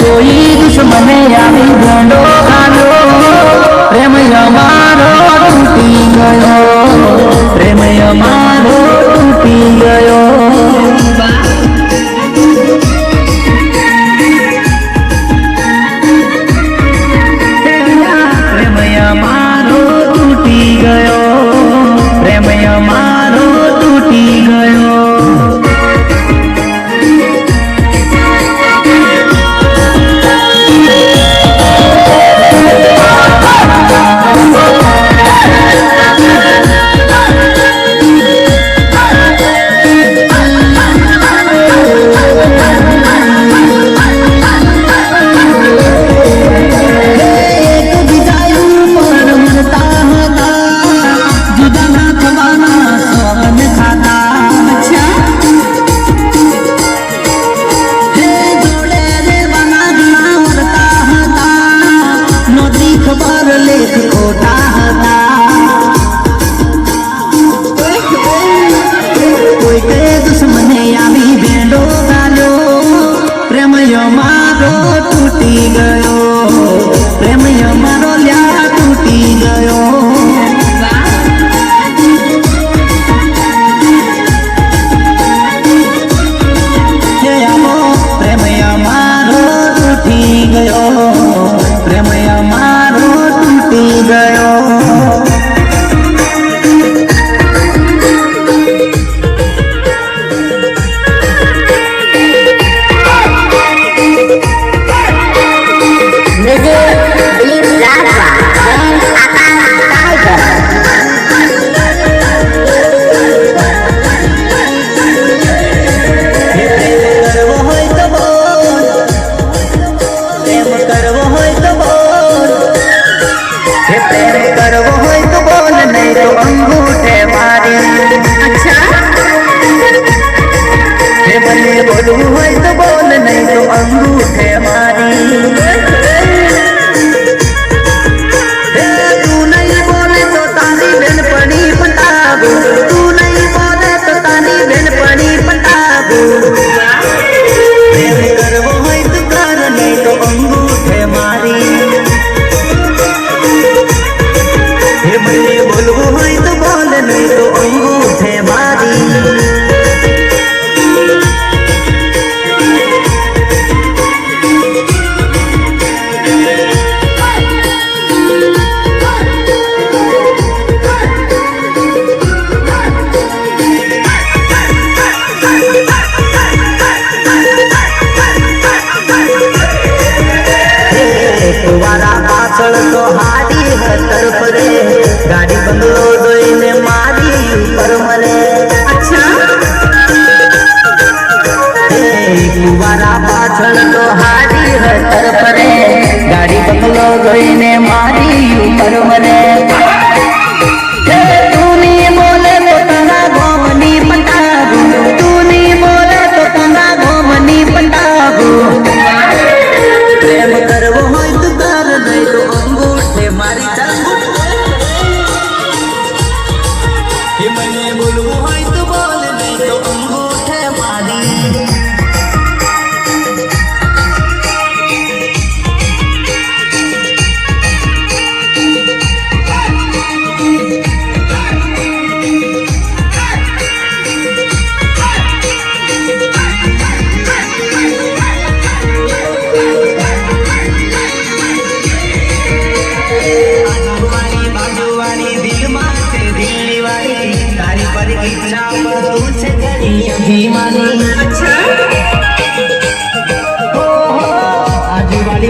कोई दुश्मने आवी भेंडो खालो प्रेम हमारो टूटी गयो प्रेम हमारो टूटी गयो प्रेम हमारो टूटी गयो प्रेम हमारो टूटी गयो टूटी गयो प्रेम हमारो ल्या टूटी गयो प्रेम हमारो टूटी गयो प्रेम हमारो टूटी गयो अंगूठे मारी अच्छा बोलू है तो बोल नहीं तो अंगूठे मारी तू नहीं बोले तो तानी बहन पड़ी पटाबू तू नहीं बोले तो तानी बहन पड़ी पटाबू प्रेम करवो है तो कर नहीं तो अंगूठे मारी बोलू है तो बोल नहीं तो अंगूठे मारी पाछड़ तो हाडी है तरफ रे गाड़ी बंगलो जोईने मारी ऊपर मरे अच्छा कुवारा पाछड़ तो हाडी है तरफ रे गाड़ी बंगलो जोईने मारी ऊपर मरे तू नहीं बोले तो तारा गोमनी पटाबू तू नहीं बोले तो तारा गोमनी पटाबू प्रेम करवो है तो कर नहीं तो अंगूठे मारी मने बोलू है तो बोल नहीं तो अंगूठे मारी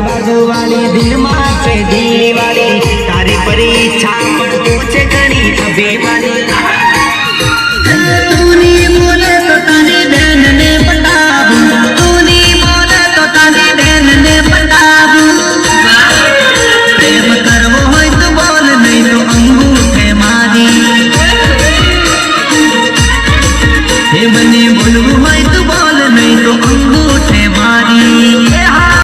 बाजू वाली दिल माचे दिल्ली वाली तारी परीक्षा पर पूछे घनी अभिमानी तू नहीं बोले तो तारी बहन ने पटाबू तू नहीं बोले तो तारी बहन ने पटाबू प्रेम करवो है तो बोल नहीं तो अंगूठे मारी बने बोलू है तो बोल नहीं तो अंगूठे